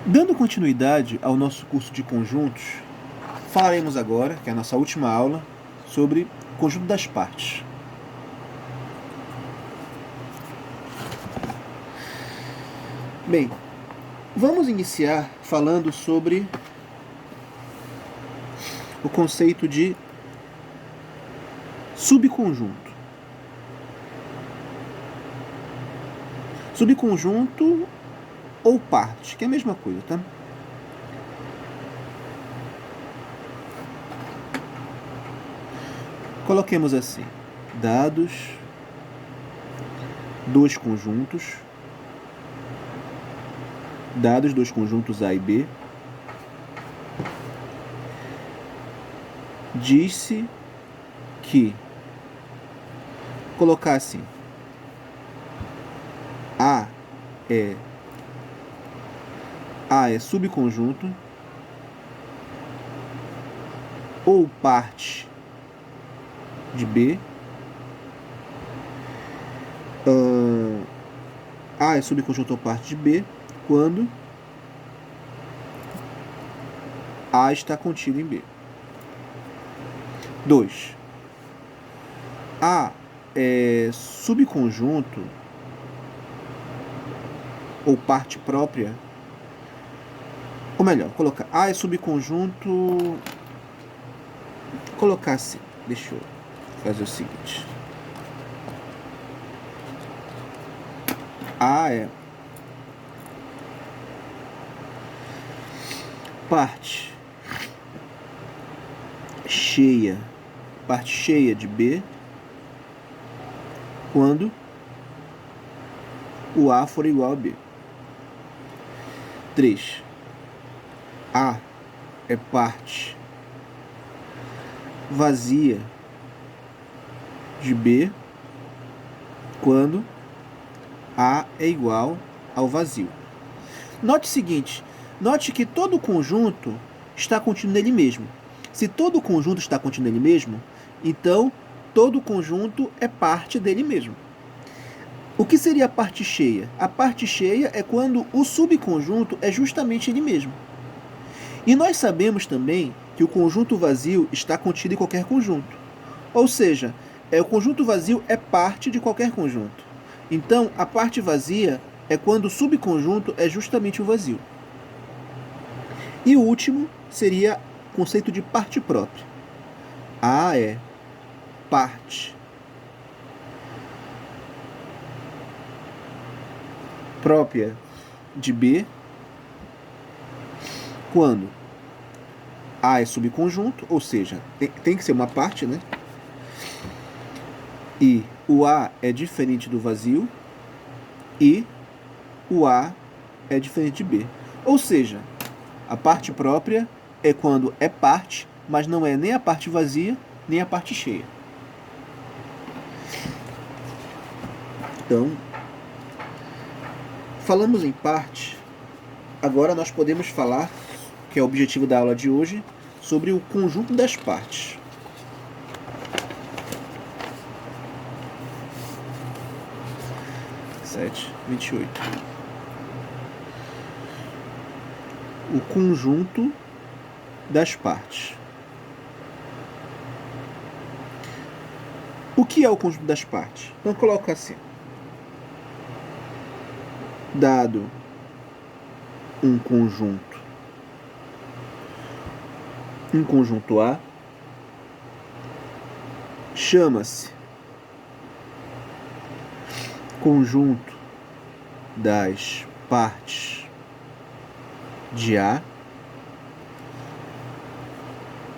Dando continuidade ao nosso curso de conjuntos, falaremos agora, que é a nossa última aula, sobre o conjunto das partes. Bem, vamos iniciar falando sobre o conceito de subconjunto. Subconjunto ou parte, que é a mesma coisa, tá? Coloquemos assim: dados dois conjuntos A e B, diz-se que, colocar assim, A é subconjunto ou parte de B. A é subconjunto ou parte de B quando A está contido em B. 2. A é subconjunto ou parte própria, ou melhor, colocar A é subconjunto, colocar assim, deixa eu fazer o seguinte: A é parte cheia de B quando o A for igual a B. 3. A é parte vazia de B quando A é igual ao vazio. Note o seguinte: note que todo conjunto está contido nele mesmo. Se todo conjunto está contido nele mesmo, então todo conjunto é parte dele mesmo. O que seria a parte cheia? A parte cheia é quando o subconjunto é justamente ele mesmo. E nós sabemos também que o conjunto vazio está contido em qualquer conjunto. Ou seja, o conjunto vazio é parte de qualquer conjunto. Então, a parte vazia é quando o subconjunto é justamente o vazio. E o último seria o conceito de parte própria. A é parte própria de B quando A é subconjunto, ou seja, tem que ser uma parte, né? E o A é diferente do vazio e o A é diferente de B. Ou seja, a parte própria é quando é parte, mas não é nem a parte vazia, nem a parte cheia. Então, falamos em parte, agora nós podemos falar, que é o objetivo da aula de hoje, sobre o conjunto das partes. Sete, 28. O conjunto das partes. O que é o conjunto das partes? Então coloca assim: dado um conjunto A, chama-se conjunto das partes de A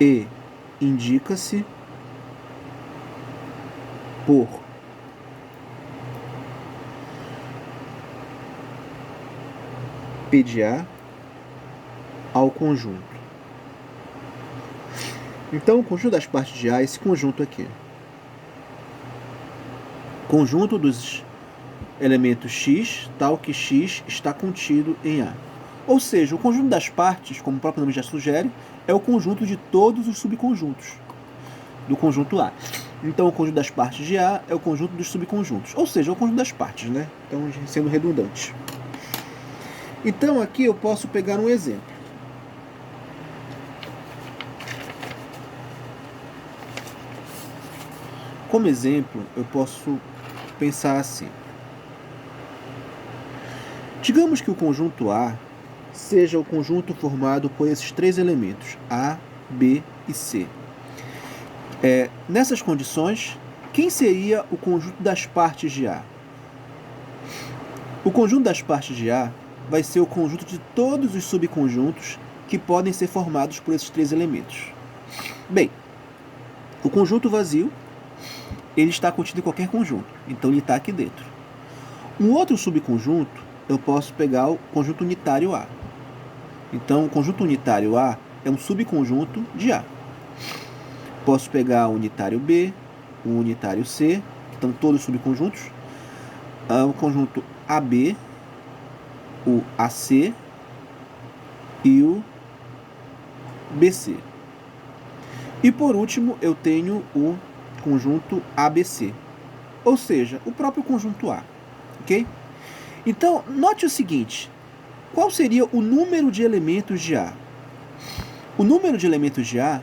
e indica-se por P de A ao conjunto. Então, o conjunto das partes de A é esse conjunto aqui. Conjunto dos elementos X, tal que X está contido em A. Ou seja, o conjunto das partes, como o próprio nome já sugere, é o conjunto de todos os subconjuntos do conjunto A. Então, o conjunto das partes de A é o conjunto dos subconjuntos. Ou seja, é o conjunto das partes, né? Então, sendo redundante. Então aqui eu posso pegar um exemplo. Como exemplo, eu posso pensar assim. Digamos que o conjunto A seja o conjunto formado por esses três elementos, A, B e C. Nessas condições, quem seria o conjunto das partes de A? O conjunto das partes de A vai ser o conjunto de todos os subconjuntos que podem ser formados por esses três elementos. Bem, o conjunto vazio, ele está contido em qualquer conjunto, então ele está aqui dentro. Um outro subconjunto, eu posso pegar o conjunto unitário A. Então, o conjunto unitário A é um subconjunto de A. Posso pegar o unitário B, o unitário C, que estão todos subconjuntos, o conjunto AB, o AC e o BC. E por último, eu tenho o conjunto ABC, ou seja, o próprio conjunto A, ok? Então, note o seguinte, qual seria o número de elementos de A? O número de elementos de A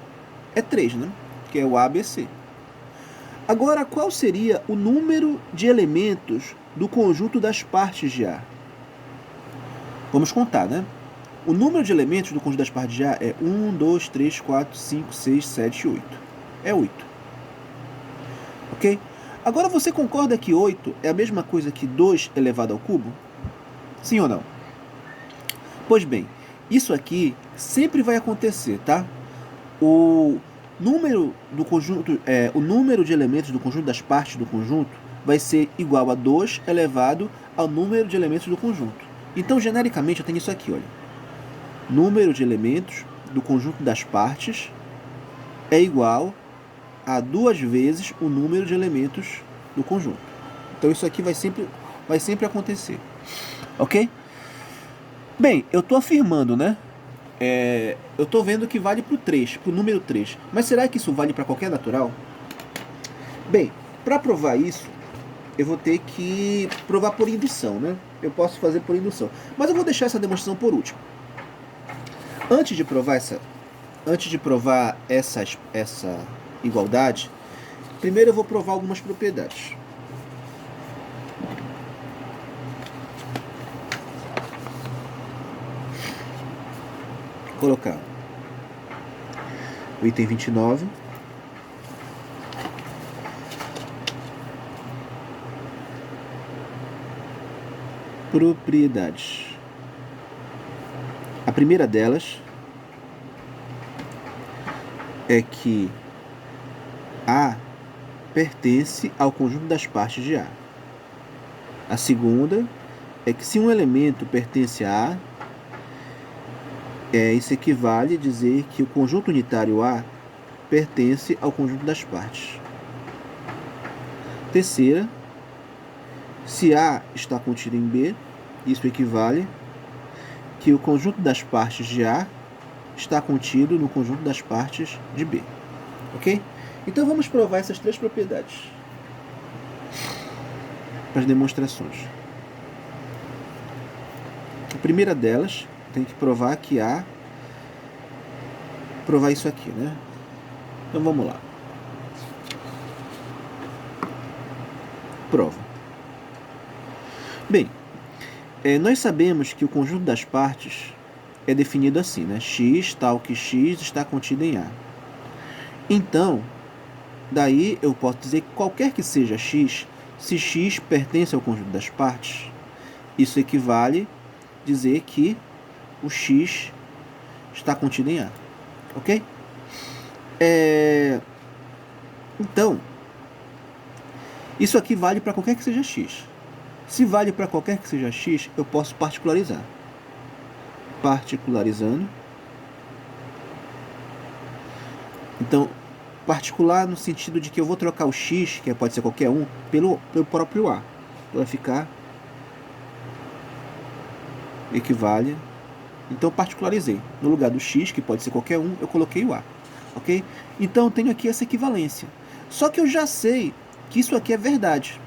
é 3, né? Que é o ABC. Agora, qual seria o número de elementos do conjunto das partes de A? Vamos contar, né? O número de elementos do conjunto das partes de A é 1, 2, 3, 4, 5, 6, 7, 8. É 8. Ok? Agora, você concorda que 8 é a mesma coisa que 2 elevado ao cubo? Sim ou não? Pois bem, isso aqui sempre vai acontecer, tá? O número do conjunto, o número de elementos do conjunto das partes do conjunto vai ser igual a 2 elevado ao número de elementos do conjunto. Então, genericamente, eu tenho isso aqui, olha. Número de elementos do conjunto das partes é igual a 2 vezes o número de elementos do conjunto. Então, isso aqui vai sempre acontecer. Ok? Bem, eu estou afirmando, né? Eu estou vendo que vale para o 3, para o número 3. Mas será que isso vale para qualquer natural? Bem, para provar isso, eu vou ter que provar por indução, né? Eu posso fazer por indução. Mas eu vou deixar essa demonstração por último. Antes de provar essa igualdade, primeiro eu vou provar algumas propriedades. Vou colocar o item 29. Propriedades. A primeira delas é que A pertence ao conjunto das partes de A. A segunda é que se um elemento pertence a A, isso equivale a dizer que o conjunto unitário A pertence ao conjunto das partes. Terceira, se A está contido em B, isso equivale que o conjunto das partes de A está contido no conjunto das partes de B. Ok? Então vamos provar essas três propriedades para as demonstrações. A primeira delas tem que provar que A... provar isso aqui, né? Então vamos lá. Prova. Bem, nós sabemos que o conjunto das partes é definido assim, né? X tal que X está contido em A. Então, daí eu posso dizer que qualquer que seja X, se X pertence ao conjunto das partes, isso equivale a dizer que o X está contido em A. Ok? Então, isso aqui vale para qualquer que seja X. Se vale para qualquer que seja X, eu posso particularizar. Particularizando. Então, particular no sentido de que eu vou trocar o X, que pode ser qualquer um, pelo próprio A. Então, vai ficar... equivale. Então, eu particularizei. No lugar do X, que pode ser qualquer um, eu coloquei o A. Ok? Então, eu tenho aqui essa equivalência. Só que eu já sei que isso aqui é verdade.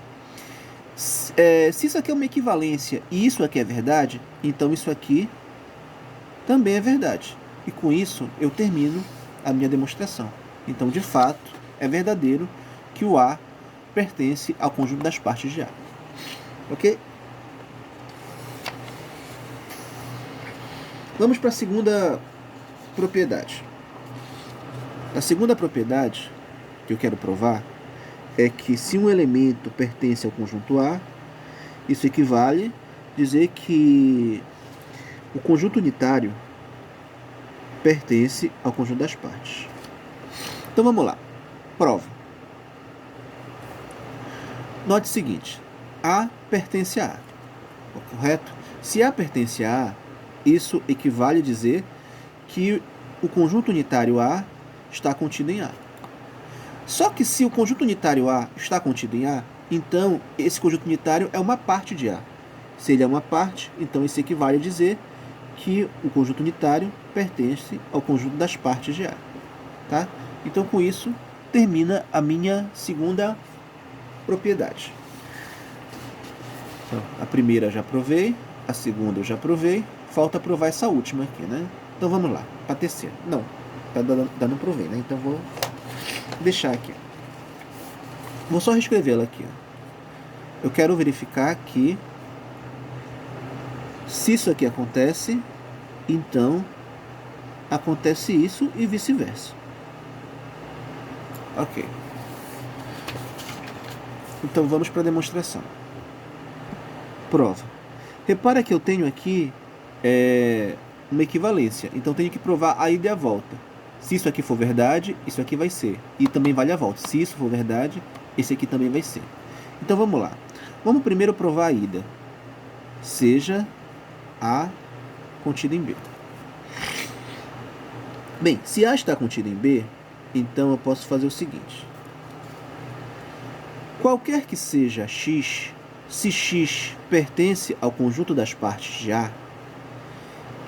Se isso aqui é uma equivalência e isso aqui é verdade, então isso aqui também é verdade. E com isso eu termino a minha demonstração. Então, de fato, é verdadeiro que o A pertence ao conjunto das partes de A. Ok? Vamos para a segunda propriedade. A segunda propriedade que eu quero provar é que se um elemento pertence ao conjunto A, isso equivale a dizer que o conjunto unitário pertence ao conjunto das partes. Então vamos lá. Prova. Note o seguinte. A pertence a A. Correto? Se A pertence a A, isso equivale a dizer que o conjunto unitário A está contido em A. Só que se o conjunto unitário A está contido em A, então esse conjunto unitário é uma parte de A. Se ele é uma parte, então isso equivale a dizer que o conjunto unitário pertence ao conjunto das partes de A. Tá? Então, com isso, termina a minha segunda propriedade. Então, a primeira eu já provei, a segunda eu já provei, falta provar essa última aqui, né? Então vamos lá, a terceira. Não, não provei, né? Então vou deixar aqui. Vou só reescrever ela aqui. Eu quero verificar que se isso aqui acontece, então acontece isso e vice-versa. Ok. Então vamos para a demonstração. Prova. Repara que eu tenho aqui uma equivalência. Então tenho que provar a ida e a volta. Se isso aqui for verdade, isso aqui vai ser. E também vale a volta. Se isso for verdade, esse aqui também vai ser. Então vamos lá. Vamos primeiro provar a ida. Seja A contida em B. Bem, se A está contida em B, então eu posso fazer o seguinte. Qualquer que seja X, se X pertence ao conjunto das partes de A,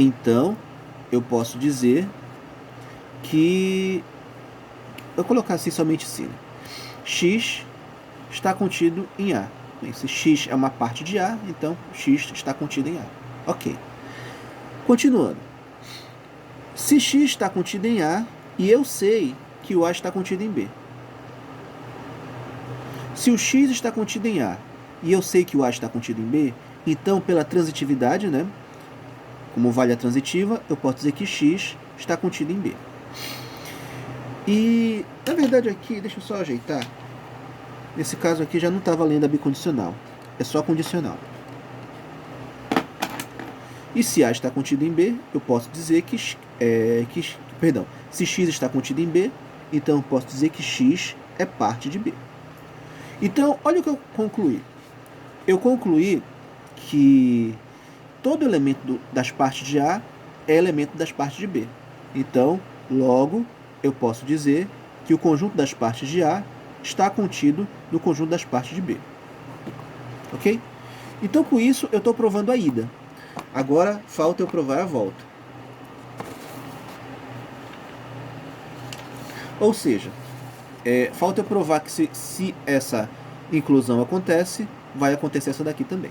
então eu posso dizer que... Vou colocar assim somente assim, né? X está contido em A. Bem, se X é uma parte de A, então X está contido em A. Ok. Continuando. Se X está contido em A, e eu sei que o A está contido em B. Se o X está contido em A, e eu sei que o A está contido em B, então pela transitividade, né? Como vale a transitiva, eu posso dizer que X está contido em B. E, na verdade aqui, deixa eu só ajeitar. Nesse caso aqui já não está valendo a bicondicional. É só condicional. E se A está contido em B, eu posso dizer se X está contido em B, então eu posso dizer que X é parte de B. Então, olha o que eu concluí. Eu concluí que todo elemento das partes de A é elemento das partes de B. Então, logo, eu posso dizer que o conjunto das partes de A está contido no conjunto das partes de B. Ok? Então, com isso, eu estou provando a ida. Agora, falta eu provar a volta. Ou seja, falta eu provar que se essa inclusão acontece, vai acontecer essa daqui também.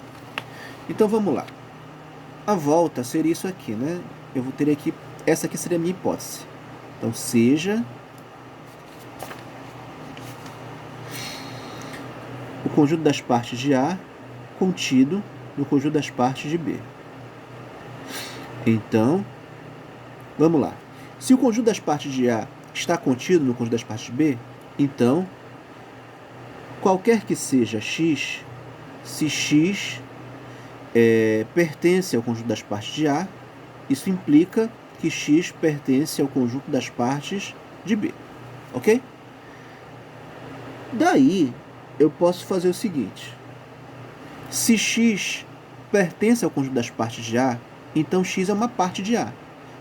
Então, vamos lá. A volta seria isso aqui, né? Eu vou ter aqui... Essa aqui seria a minha hipótese. Então, seja o conjunto das partes de A contido no conjunto das partes de B. Então, vamos lá. Se o conjunto das partes de A está contido no conjunto das partes de B, então, qualquer que seja X, se X pertence ao conjunto das partes de A, isso implica que X pertence ao conjunto das partes de B. Ok? Daí, eu posso fazer o seguinte. Se X pertence ao conjunto das partes de A, então X é uma parte de A.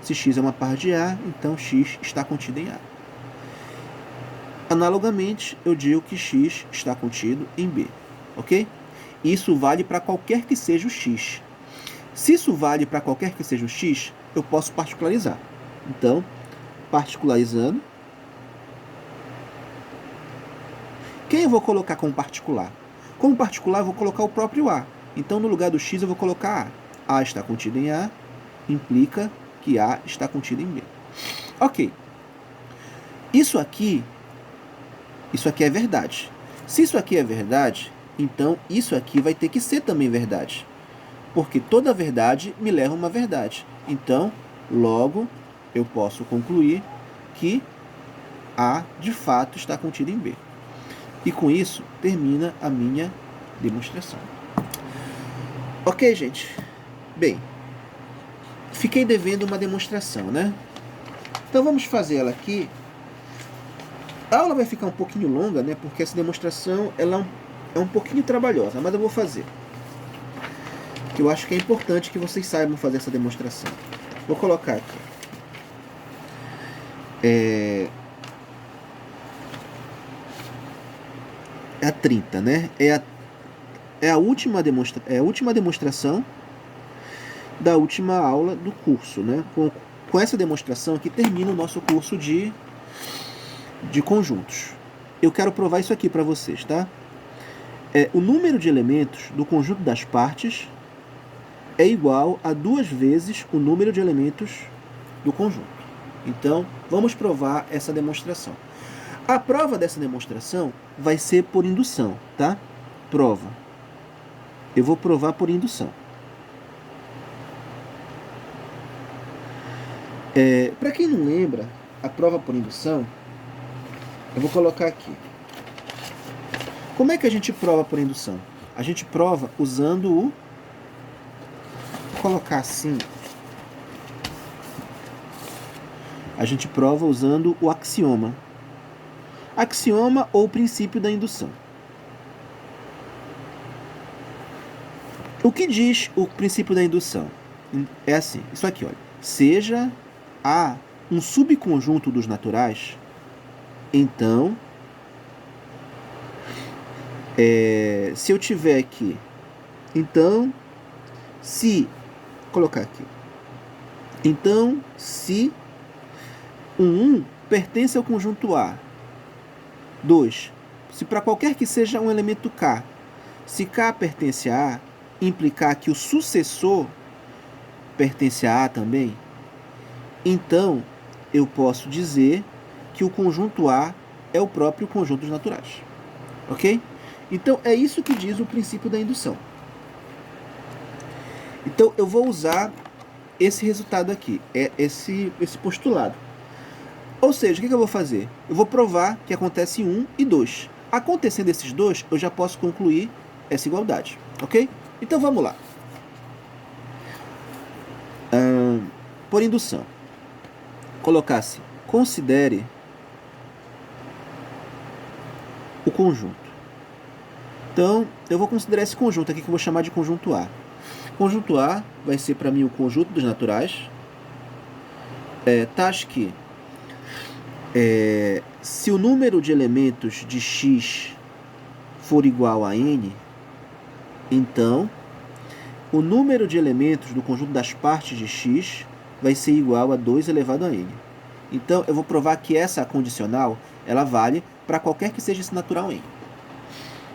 Se X é uma parte de A, então X está contido em A. Analogamente, eu digo que X está contido em B. Ok? Isso vale para qualquer que seja o X. Se isso vale para qualquer que seja o X, eu posso particularizar. Então, particularizando, quem eu vou colocar como particular? Como particular, eu vou colocar o próprio A. Então, no lugar do X, eu vou colocar A. A está contido em A, implica que A está contido em B. Ok. Isso aqui é verdade. Se isso aqui é verdade, então isso aqui vai ter que ser também verdade. Porque toda verdade me leva a uma verdade. Então, logo, eu posso concluir que A, de fato, está contido em B. E com isso, termina a minha demonstração. Ok, gente? Bem, fiquei devendo uma demonstração, né? Então vamos fazer ela aqui. A aula vai ficar um pouquinho longa, né? Porque essa demonstração ela é um pouquinho trabalhosa, mas eu vou fazer. Eu acho que é importante que vocês saibam fazer essa demonstração. Vou colocar aqui. É a 30, né? É a última demonstração da última aula do curso, né? Com essa demonstração aqui termina o nosso curso de conjuntos. Eu quero provar isso aqui para vocês, tá? O número de elementos do conjunto das partes é igual a 2 vezes o número de elementos do conjunto. Então, vamos provar essa demonstração. A prova dessa demonstração vai ser por indução, tá? Prova. Eu vou provar por indução. Para quem não lembra, a prova por indução, eu vou colocar aqui. Como é que a gente prova por indução? A gente prova usando o... Vou colocar assim. A gente prova usando o axioma. Axioma ou princípio da indução. O que diz o princípio da indução? É assim, isso aqui, olha. Seja A um subconjunto dos naturais, então, se eu tiver aqui, então, se, vou colocar aqui, então, se um 1 pertence ao conjunto A, 2, se para qualquer que seja um elemento K, se K pertence a A, implicar que o sucessor pertence a A também, então eu posso dizer que o conjunto A é o próprio conjunto dos naturais. Ok? Então é isso que diz o princípio da indução. Então eu vou usar esse resultado aqui, esse postulado. Ou seja, o que eu vou fazer? Eu vou provar que acontece 1 e 2. Acontecendo esses dois, eu já posso concluir essa igualdade. Ok? Então vamos lá. Por indução. Colocar-se, considere o conjunto. Então, eu vou considerar esse conjunto aqui que eu vou chamar de conjunto A. Conjunto A vai ser para mim o conjunto dos naturais. Taxa que se o número de elementos de X for igual a N, então o número de elementos do conjunto das partes de X vai ser igual a 2 elevado a N. Então, eu vou provar que essa condicional, ela vale para qualquer que seja esse natural N.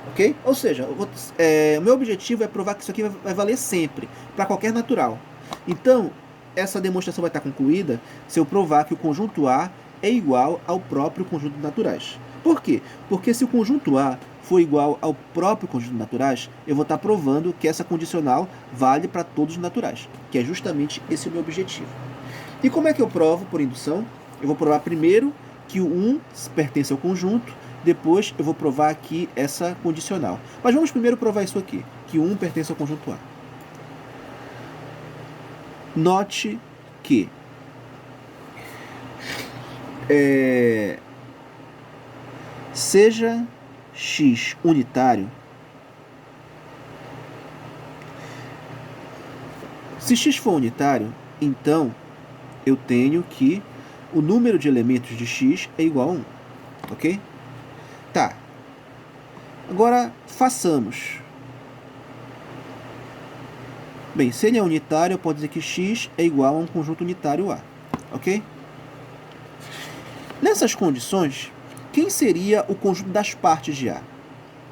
Ok? Ou seja, o meu objetivo é provar que isso aqui vai valer sempre, para qualquer natural. Então, essa demonstração vai estar concluída se eu provar que o conjunto A é igual ao próprio conjunto de naturais. Por quê? Porque se o conjunto A for igual ao próprio conjunto de naturais, eu vou estar provando que essa condicional vale para todos os naturais, que é justamente esse o meu objetivo. E como é que eu provo por indução? Eu vou provar primeiro que o 1 pertence ao conjunto, depois eu vou provar aqui essa condicional. Mas vamos primeiro provar isso aqui, que o 1 pertence ao conjunto A. Note que seja X unitário, se X for unitário, então eu tenho que o número de elementos de X é igual a 1, ok? Tá. Agora, façamos. Bem, se ele é unitário, eu posso dizer que X é igual a um conjunto unitário A, ok? Nessas condições, quem seria o conjunto das partes de A?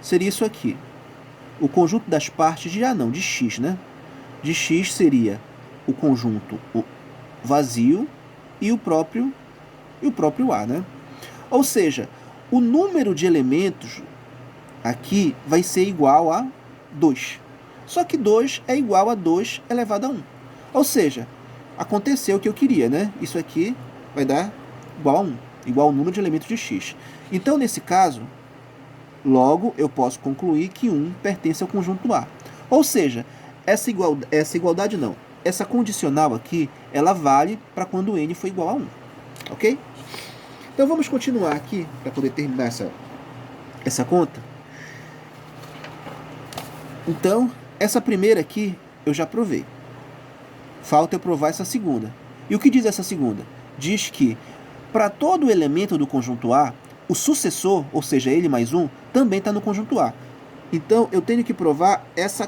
Seria isso aqui. o conjunto das partes de A não, de X, né? De X seria o conjunto vazio e o próprio A, né? Ou seja, o número de elementos aqui vai ser igual a 2. Só que 2 é igual a 2 elevado a 1. Ou seja, aconteceu o que eu queria, né? Isso aqui vai dar igual a 1, igual ao número de elementos de X. Então, nesse caso, logo eu posso concluir que 1 pertence ao conjunto A. Ou seja, essa igualdade não, essa condicional aqui, ela vale para quando n for igual a 1. Ok? Então vamos continuar aqui para poder terminar essa conta. Então, essa primeira aqui eu já provei. Falta eu provar essa segunda. E o que diz essa segunda? Diz que para todo elemento do conjunto A, o sucessor, ou seja, ele mais 1, também está no conjunto A. Então, eu tenho que provar essa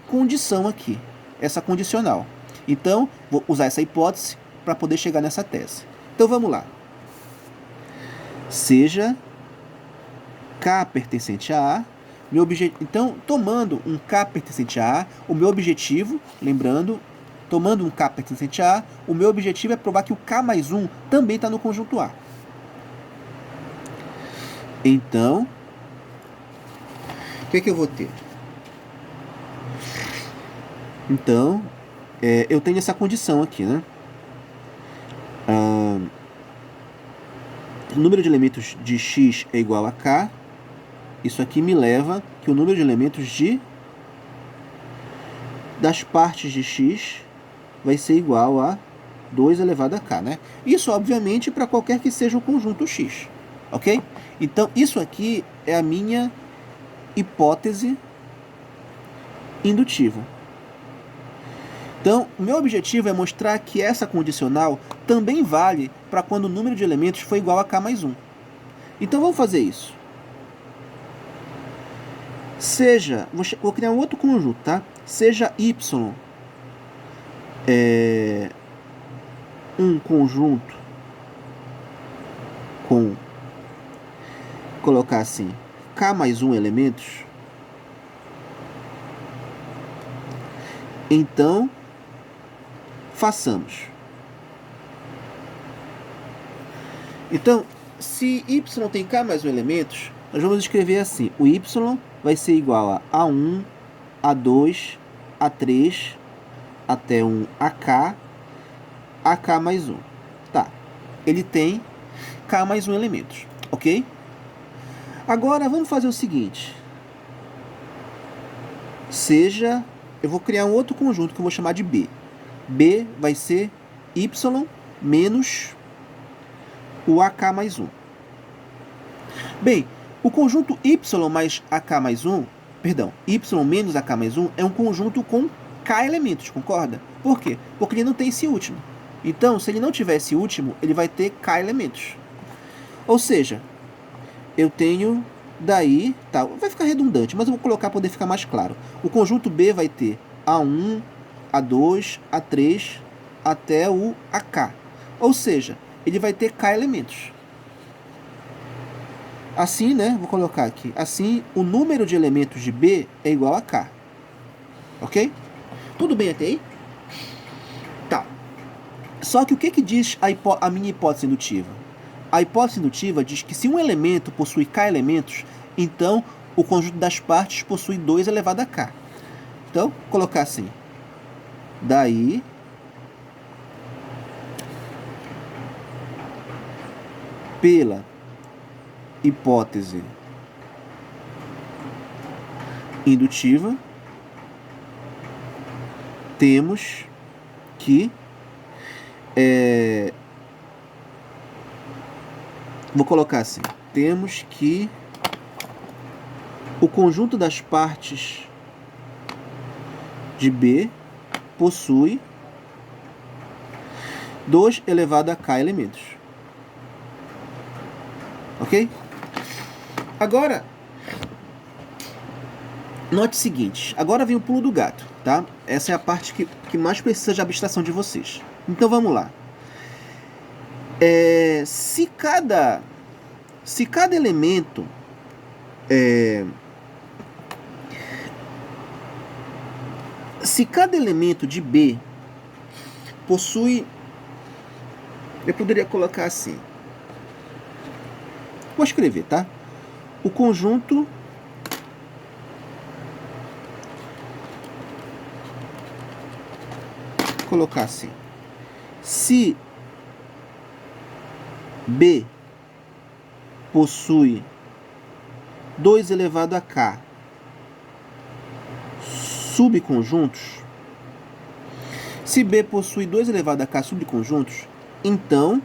condição aqui, essa condicional. Então, vou usar essa hipótese para poder chegar nessa tese. Então, vamos lá. Seja K pertencente a A, então, tomando um K pertencente a A, o meu objetivo, lembrando, tomando um K pertencente a A, o meu objetivo é provar que o K mais 1 também está no conjunto A. Então, o que eu vou ter? Então, eu tenho essa condição aqui, né? O número de elementos de X é igual a K. Isso aqui me leva que o número de elementos das partes de X vai ser igual a 2 elevado a K, né? Isso, obviamente, para qualquer que seja o conjunto X, ok? Então, isso aqui é a minha hipótese indutiva. Então, o meu objetivo é mostrar que essa condicional também vale para quando o número de elementos for igual a K mais 1. Então, vamos fazer isso. Seja, vou criar um outro conjunto, tá? Seja Y um conjunto com, colocar assim, K mais 1 elementos, então, façamos. Então, se Y tem K mais 1 elementos, nós vamos escrever assim, o Y vai ser igual a A1, A2, A3, até um AK, AK mais 1. Tá, ele tem K mais 1 elementos, ok? Agora, vamos fazer o seguinte. Eu vou criar um outro conjunto que eu vou chamar de B. B vai ser Y menos o AK mais 1. Bem, o conjunto Y mais AK mais 1, perdão, Y menos AK mais 1 é um conjunto com K elementos, concorda? Por quê? Porque ele não tem esse último. Então, se ele não tiver esse último, ele vai ter K elementos. Ou seja, eu tenho daí, tá, vai ficar redundante, mas eu vou colocar para poder ficar mais claro. O conjunto B vai ter A1, A2, A3, até o AK. Ou seja, ele vai ter K elementos. Assim, né, vou colocar aqui, assim, o número de elementos de B é igual a K. Ok? Tudo bem até aí? Tá. Só que o que diz a minha hipótese indutiva? A hipótese indutiva diz que se um elemento possui K elementos, então o conjunto das partes possui 2 elevado a K. Então, vou colocar assim. Daí, pela hipótese indutiva, temos que vou colocar assim, temos que o conjunto das partes de B possui 2 elevado a K elementos. Ok? Agora, note o seguinte, agora vem o pulo do gato, tá? Essa é a parte que mais precisa de abstração de vocês. Então vamos lá. Se cada elemento Se cada elemento de B possui... Eu poderia colocar assim. Vou escrever, tá? O conjunto colocar assim. Se B possui 2 elevado a K subconjuntos, se B possui 2 elevado a K subconjuntos, então,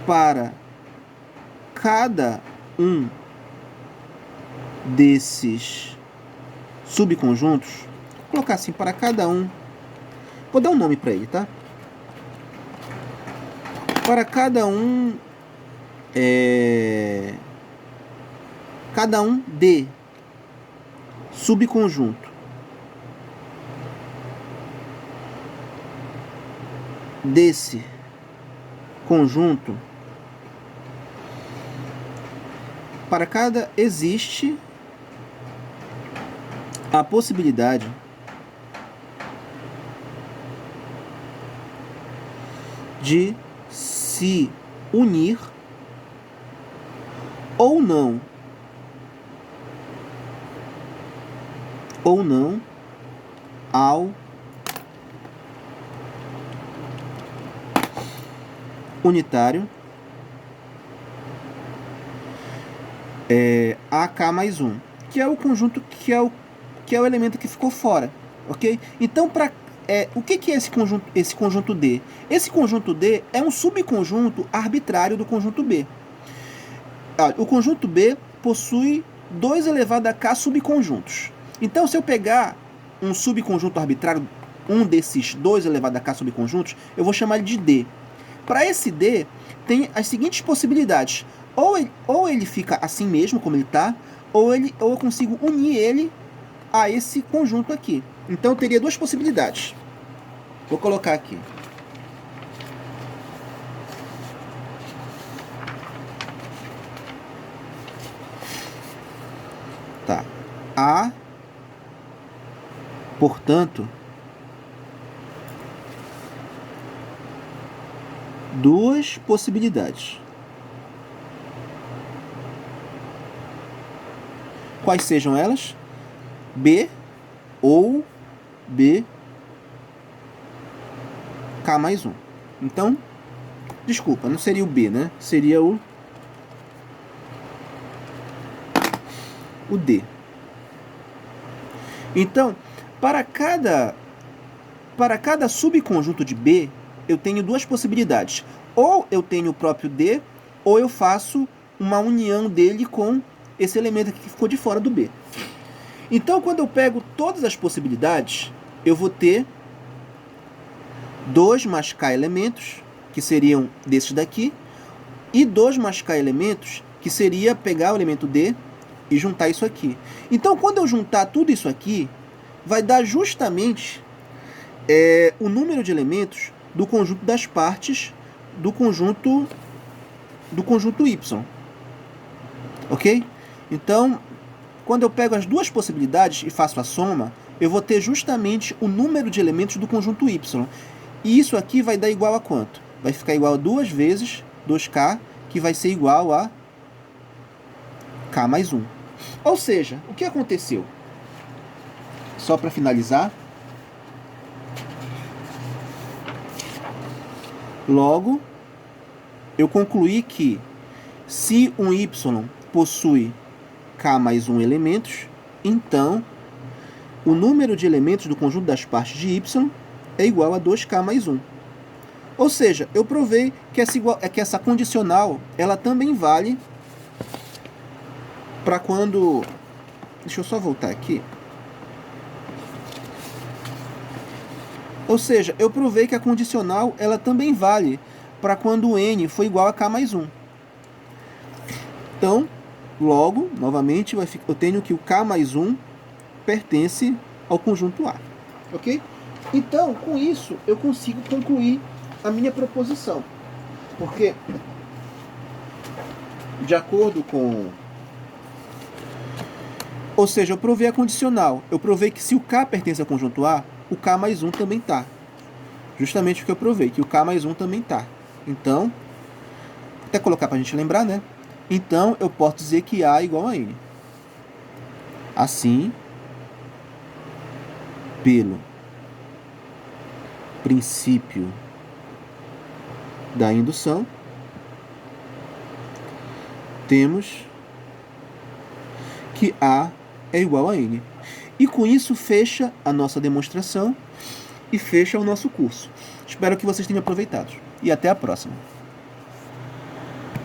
para cada um desses subconjuntos, vou colocar assim, para cada um, vou dar um nome para ele, tá? Para cada um D subconjunto desse conjunto, para cada existe a possibilidade de se unir ou não ao unitário AK mais 1, que é o conjunto que é o elemento que ficou fora, ok? Então, o que é esse conjunto D? Esse conjunto D é um subconjunto arbitrário do conjunto B. O conjunto B possui 2 elevado a K subconjuntos. Então, se eu pegar um subconjunto arbitrário, um desses 2 elevado a K subconjuntos, eu vou chamar ele de D. Para esse D, tem as seguintes possibilidades. Ou ele fica assim mesmo, como ele está, ou eu consigo unir ele a esse conjunto aqui. Então, eu teria 2 possibilidades. Vou colocar aqui. Tá. A, portanto, 2 possibilidades. Quais sejam elas? B ou B K mais 1. Então, desculpa, não seria o B, né? Seria o D. Então, para cada subconjunto de B, eu tenho 2 possibilidades. Ou eu tenho o próprio D, ou eu faço uma união dele com esse elemento que ficou de fora do B. Então, quando eu pego todas as possibilidades, eu vou ter 2 mais K elementos, que seriam desses daqui, e 2 mais K elementos, que seria pegar o elemento D e juntar isso aqui. Então, quando eu juntar tudo isso aqui, vai dar justamente o número de elementos do conjunto das partes do conjunto Y. Ok? Então, quando eu pego as 2 possibilidades e faço a soma, eu vou ter justamente o número de elementos do conjunto Y. E isso aqui vai dar igual a quanto? Vai ficar igual a 2 vezes 2K, que vai ser igual a K mais 1. Ou seja, o que aconteceu? Só para finalizar. Logo, eu concluí que se um Y possui K mais 1 elementos, então o número de elementos do conjunto das partes de Y é igual a 2K mais 1. Ou seja, eu provei que essa condicional ela também vale para quando... Deixa eu só voltar aqui. Ou seja, eu provei que a condicional ela também vale para quando o N for igual a K mais 1. Então, logo, novamente, eu tenho que o K mais 1 pertence ao conjunto A. Ok? Então, com isso, eu consigo concluir a minha proposição. Porque, de acordo com Ou seja, eu provei a condicional. Eu provei que se o K pertence ao conjunto A, o K mais 1 também tá. Justamente o que eu provei, que o K mais 1 também tá. Então, vou até colocar pra gente lembrar, né? Então, eu posso dizer que A é igual a N. Assim, pelo princípio da indução, temos que A é igual a N. E com isso fecha a nossa demonstração e fecha o nosso curso. Espero que vocês tenham aproveitado. E até a próxima.